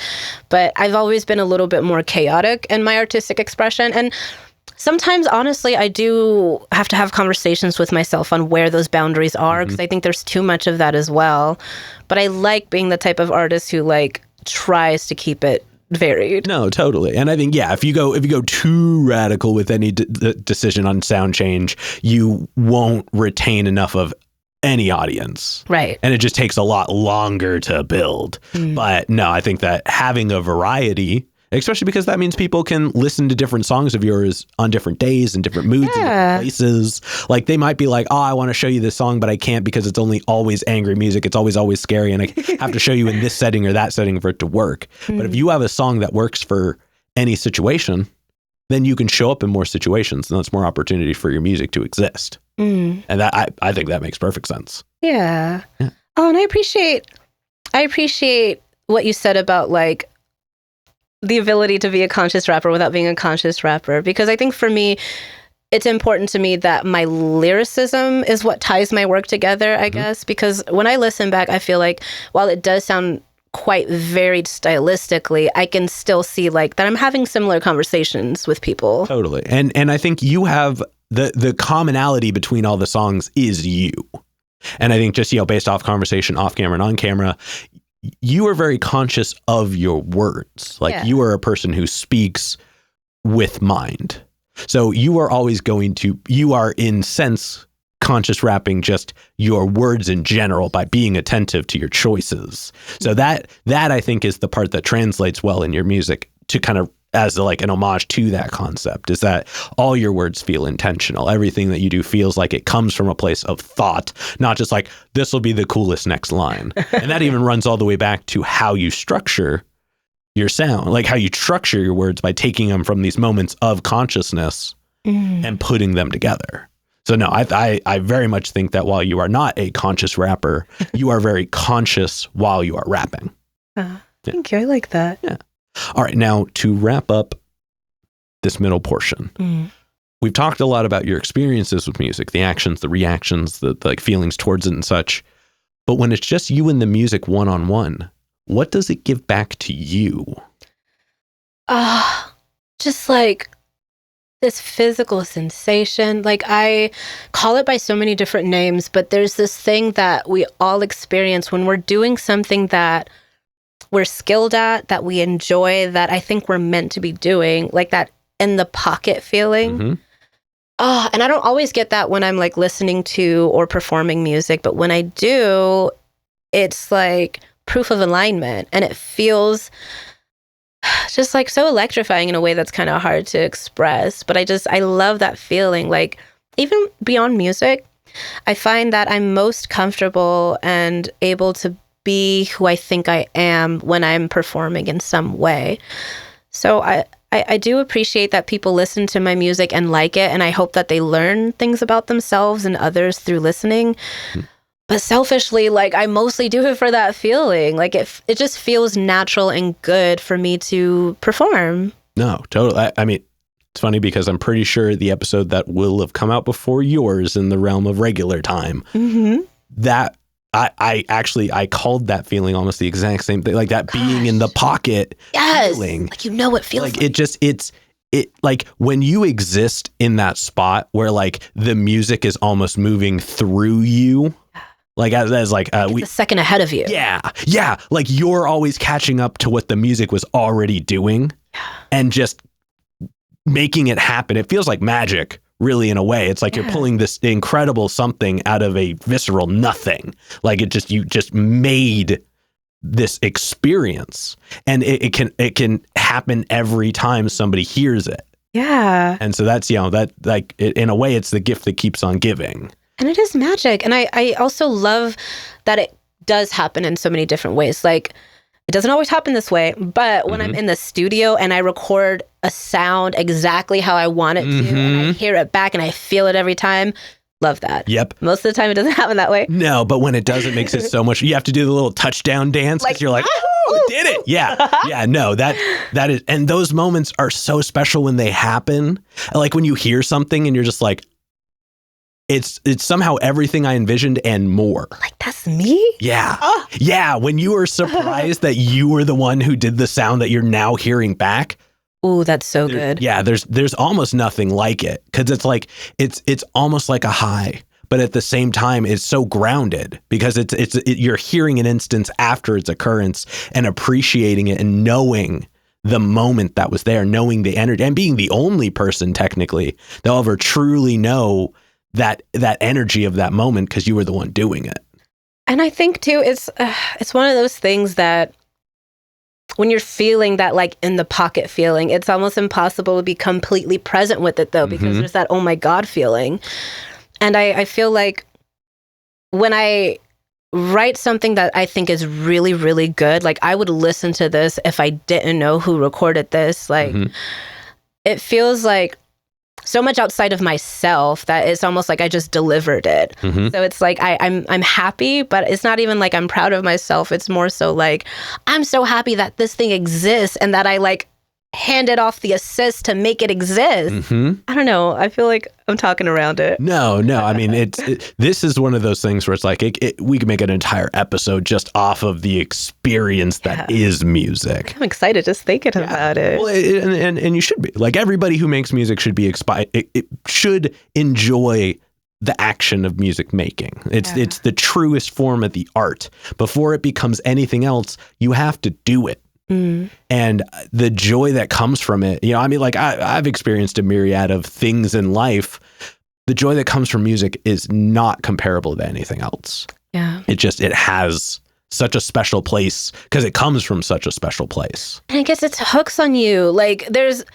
but I've always been a little bit more chaotic in my artistic expression. And sometimes, honestly, I do have to have conversations with myself on where those boundaries are because I think there's too much of that as well. But I like being the type of artist who like tries to keep it varied. No, totally. And I think, if you go too radical with any decision on sound change, you won't retain enough of any audience. Right. And it just takes a lot longer to build. But no, I think that having a variety, especially because that means people can listen to different songs of yours on different days and different moods and different places. Like they might be like, oh, I want to show you this song, but I can't because it's only always angry music. It's always scary. And I have to show you in this setting or that setting for it to work. But if you have a song that works for any situation, then you can show up in more situations and that's more opportunity for your music to exist. And that I think that makes perfect sense. Yeah. Oh, and I appreciate what you said about like the ability to be a conscious rapper without being a conscious rapper. Because I think for me, it's important to me that my lyricism is what ties my work together, I guess. Because when I listen back, I feel like while it does sound quite varied stylistically, I can still see like that I'm having similar conversations with people. Totally. And I think you have the commonality between all the songs is you. And I think just, based off conversation off camera and on camera, you are very conscious of your words. Like you are a person who speaks with mind. So you are always you are in sense conscious rapping just your words in general by being attentive to your choices. So that I think is the part that translates well in your music to kind of as like an homage to that concept, is that all your words feel intentional. Everything that you do feels like it comes from a place of thought, not just like, this will be the coolest next line. And that even runs all the way back to how you structure your sound, like how you structure your words by taking them from these moments of consciousness and putting them together. So no, I very much think that while you are not a conscious rapper, you are very conscious while you are rapping. Thank you. I like that. Yeah. All right. Now, to wrap up this middle portion, we've talked a lot about your experiences with music, the actions, the reactions, the like feelings towards it and such. But when it's just you and the music one-on-one, what does it give back to you? Just like this physical sensation. Like, I call it by so many different names, but there's this thing that we all experience when we're doing something that we're skilled at, that we enjoy, that I think we're meant to be doing, like that in the pocket feeling. And I don't always get that when I'm like listening to or performing music, but when I do, it's like proof of alignment, and it feels just like so electrifying in a way that's kind of hard to express. But I love that feeling. Like, even beyond music, I find that I'm most comfortable and able to be who I think I am when I'm performing in some way. So I do appreciate that people listen to my music and like it, and I hope that they learn things about themselves and others through listening. But selfishly, like, I mostly do it for that feeling. Like, it just feels natural and good for me to perform. No, totally. I mean, it's funny because I'm pretty sure the episode that will have come out before yours in the realm of regular time, that I called that feeling almost the exact same thing, like that being in the pocket feeling. Like, you know what feels like it like when you exist in that spot where like the music is almost moving through you, like as like a second ahead of you. Yeah. Like you're always catching up to what the music was already doing and just making it happen. It feels like magic. Really, in a way, it's like you're pulling this incredible something out of a visceral nothing. Like you just made this experience, and it can happen every time somebody hears it. Yeah. And so that's, that like in a way, it's the gift that keeps on giving. And it is magic. And I also love that it does happen in so many different ways. Like, it doesn't always happen this way, but when I'm in the studio and I record a sound exactly how I want it to, and I hear it back and I feel it every time, love that. Yep. Most of the time it doesn't happen that way. No, but when it does, it makes it so much. You have to do the little touchdown dance because you're like, oh, did it. Yeah. No, that is, and those moments are so special when they happen. Like when you hear something and you're just like, it's somehow everything I envisioned and more. Like, that's me? Yeah. Yeah. When you are surprised that you were the one who did the sound that you're now hearing back. Ooh, that's so good. Yeah. There's almost nothing like it, because it's like, it's almost like a high, but at the same time, it's so grounded because you're hearing an instance after its occurrence and appreciating it and knowing the moment that was there, knowing the energy, and being the only person technically that'll ever truly know that energy of that moment because you were the one doing it. And I think too, it's one of those things that when you're feeling that like in the pocket feeling, it's almost impossible to be completely present with it though, because there's that, oh my God feeling. And I feel like when I write something that I think is really, really good, like I would listen to this if I didn't know who recorded this. Like it feels like so much outside of myself that it's almost like I just delivered it. So it's like I'm happy, but it's not even like I'm proud of myself. It's more so like I'm so happy that this thing exists and that I like handed off the assist to make it exist. I don't know. I feel like I'm talking around it. No. I mean, this is one of those things where it's like we could make an entire episode just off of the experience that is music. I'm excited just thinking about it. Well, and you should be. Like, everybody who makes music should be it should enjoy the action of music making. It's the truest form of the art. Before it becomes anything else, you have to do it. And the joy that comes from it, I mean, like I've experienced a myriad of things in life. The joy that comes from music is not comparable to anything else. Yeah. It has such a special place because it comes from such a special place. And I guess it hooks on you. Like, there's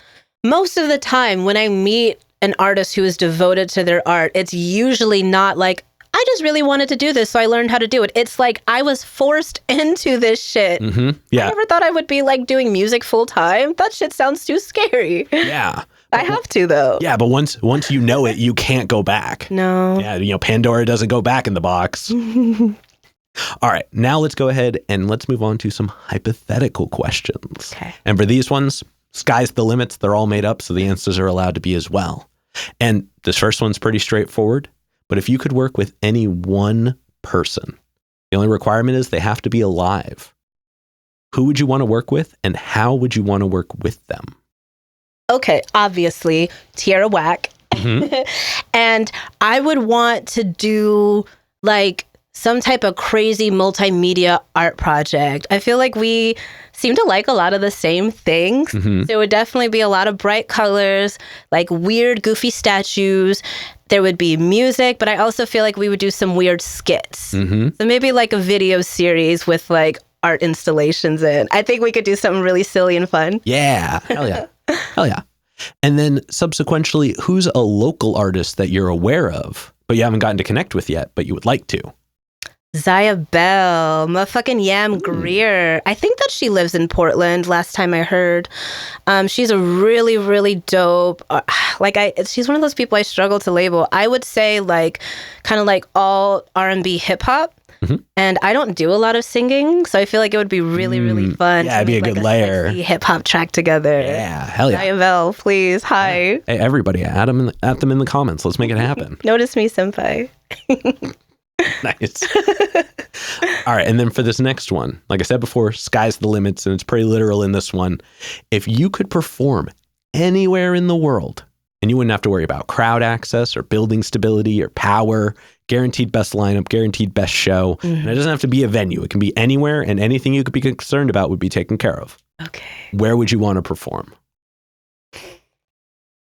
most of the time when I meet an artist who is devoted to their art, it's usually not like, I just really wanted to do this, so I learned how to do it. It's like, I was forced into this shit. Yeah. I never thought I would be like doing music full time. That shit sounds too scary. Yeah. I have to, though. Yeah, but once you know it, you can't go back. No. Yeah, Pandora doesn't go back in the box. All right, now let's go ahead and let's move on to some hypothetical questions. Okay. And for these ones, sky's the limits. They're all made up, so the answers are allowed to be as well. And this first one's pretty straightforward. But if you could work with any one person, the only requirement is they have to be alive. Who would you want to work with, and how would you want to work with them? Okay, obviously, Tierra whack. And I would want to do like some type of crazy multimedia art project. I feel like we seem to like a lot of the same things. There would definitely be a lot of bright colors, like weird, goofy statues. There would be music, but I also feel like we would do some weird skits. So maybe like a video series with like art installations in. I think we could do something really silly and fun. Yeah. Hell yeah. Hell yeah. And then subsequently, who's a local artist that you're aware of, but you haven't gotten to connect with yet, but you would like to? Zaya Bell, motherfucking Yam Greer. I think that she lives in Portland, last time I heard. She's a really, really dope, she's one of those people I struggle to label. I would say like, kind of like all R&B hip hop. And I don't do a lot of singing, so I feel like it would be really, really fun. Yeah, it'd be a good layer. Hip hop track together. Yeah, hell yeah. Zaya Bell, please, hi. Yeah. Hey, everybody, at them in the comments. Let's make it happen. Notice me, senpai. Nice. All right, and then for this next one, like I said before, sky's the limits, and it's pretty literal in this one. If you could perform anywhere in the world, and you wouldn't have to worry about crowd access or building stability or power, guaranteed best lineup, guaranteed best show, and it doesn't have to be a venue. It can be anywhere, and anything you could be concerned about would be taken care of. Okay. Where would you want to perform?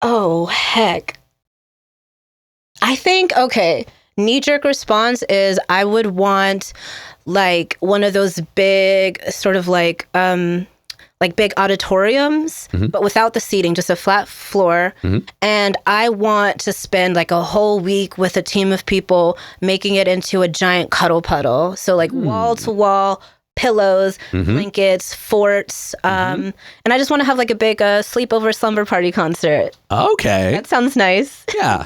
Oh, heck. I think, okay, knee-jerk response is I would want like one of those big sort of like big auditoriums, but without the seating, just a flat floor. And I want to spend like a whole week with a team of people making it into a giant cuddle puddle. So like wall to wall, pillows, blankets, forts. And I just want to have like a big sleepover slumber party concert. Okay. That sounds nice. Yeah.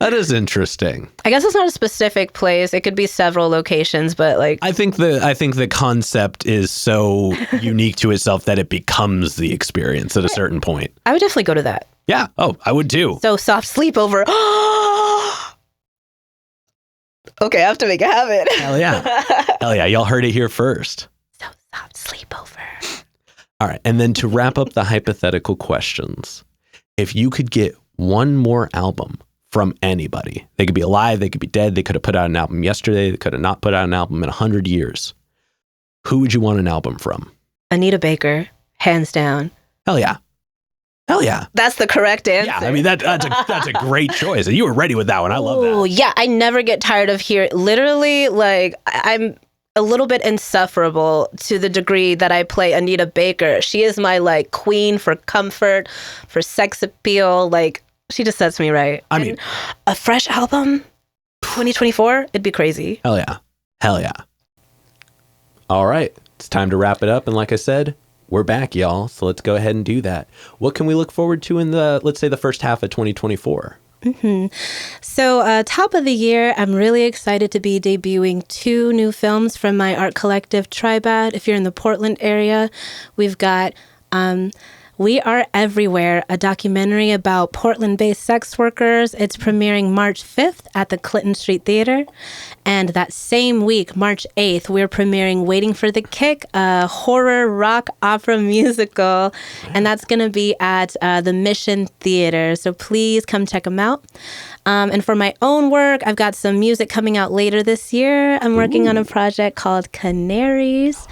That is interesting. I guess it's not a specific place. It could be several locations, but like I think the concept is so unique to itself that it becomes the experience at a certain point. I would definitely go to that. Yeah. Oh, I would too. So soft sleepover. Okay, I have to make it happen. Hell yeah. Hell yeah. Y'all heard it here first. So soft sleepover. All right. And then to wrap up the hypothetical questions, if you could get one more album from anybody, they could be alive, they could be dead, they could have put out an album yesterday, they could have not put out an album in 100 years. Who would you want an album from? Anita Baker, hands down. Hell yeah. Hell yeah. That's the correct answer. Yeah, I mean, that's a great choice. You were ready with that one. I love that. Oh, yeah. I never get tired of hearing, literally, like, I'm a little bit insufferable to the degree that I play Anita Baker. She is my, like, queen for comfort, for sex appeal. Like, she just sets me right. I mean, a fresh album, 2024, it'd be crazy. Hell yeah. Hell yeah. All right. It's time to wrap it up. And like I said, we're back, y'all. So let's go ahead and do that. What can we look forward to in let's say the first half of 2024? So top of the year, I'm really excited to be debuting 2 new films from my art collective, Tribad. If you're in the Portland area, we've got We Are Everywhere, a documentary about Portland-based sex workers. It's premiering March 5th at the Clinton Street Theater. And that same week, March 8th, we're premiering Waiting for the Kick, a horror rock opera musical. And that's going to be at the Mission Theater. So please come check them out. And for my own work, I've got some music coming out later this year. I'm working on a project called Canaries.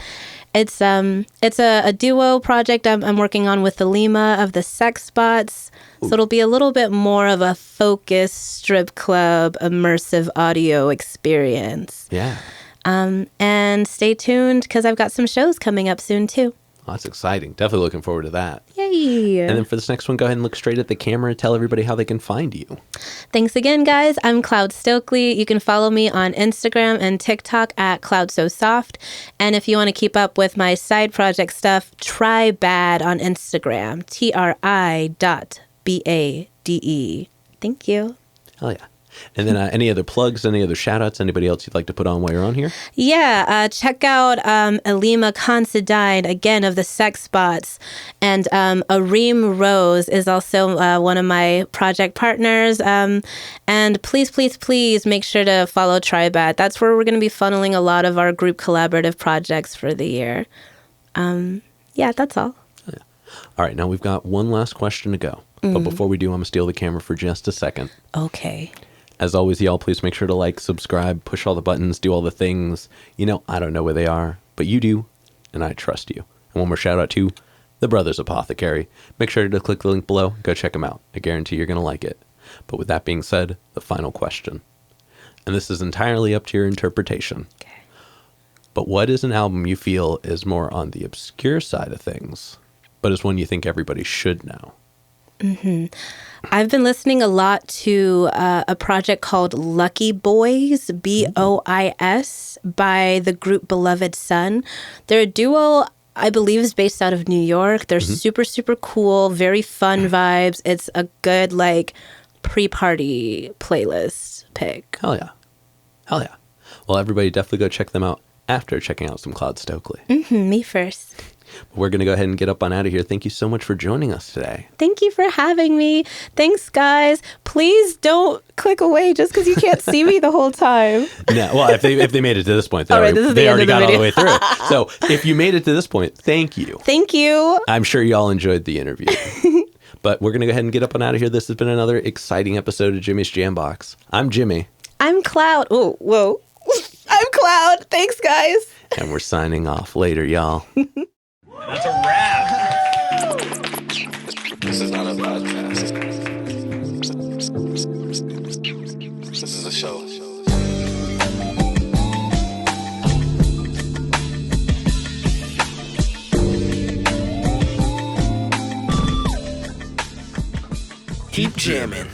It's a duo project I'm working on with the Lima of the Sex Spots. So it'll be a little bit more of a focused strip club immersive audio experience. Yeah. And stay tuned because I've got some shows coming up soon too. Well, that's exciting. Definitely looking forward to that. Yay. And then for this next one, go ahead and look straight at the camera. Tell everybody how they can find you. Thanks again, guys. I'm Cloud Stokely. You can follow me on Instagram and TikTok at CloudSoSoft. And if you want to keep up with my side project stuff, try Bad on Instagram. TRI.BADE. Thank you. Hell yeah. And then any other plugs, any other shout outs, anybody else you'd like to put on while you're on here? Yeah, check out Alima Considine, again, of the Sex Spots. And Areem Rose is also one of my project partners. And please, please, please make sure to follow Tribat. That's where we're going to be funneling a lot of our group collaborative projects for the year. Yeah, that's all. Yeah. All right, now we've got one last question to go. But before we do, I'm going to steal the camera for just a second. Okay. As always, y'all, please make sure to like, subscribe, push all the buttons, do all the things. You know, I don't know where they are, but you do, and I trust you. And one more shout out to the Brothers Apothecary. Make sure to click the link below. Go check them out. I guarantee you're going to like it. But with that being said, the final question. And this is entirely up to your interpretation. Okay. But what is an album you feel is more on the obscure side of things, but is one you think everybody should know? I've been listening a lot to a project called Lucky Boys, BOIS, by the group Beloved Sun. They're a duo, I believe, is based out of New York. They're super, super cool, very fun vibes. It's a good, like, pre-party playlist pick. Hell yeah. Hell yeah. Well, everybody definitely go check them out after checking out some Cloud Stokely. Me first. We're going to go ahead and get up on out of here. Thank you so much for joining us today. Thank you for having me. Thanks, guys. Please don't click away just because you can't see me the whole time. No, well, if they made it to this point, they All right, already, this is they the already end of got the all the way video. through. So if you made it to this point, thank you. Thank you. I'm sure y'all enjoyed the interview. But we're going to go ahead and get up on out of here. This has been another exciting episode of Jimmy's Jambox. I'm Jimmy. I'm Cloud. Oh, whoa. I'm Cloud. Thanks, guys. And we're signing off. Later, y'all. That's a wrap. This is not a podcast. This is a show. Keep jamming.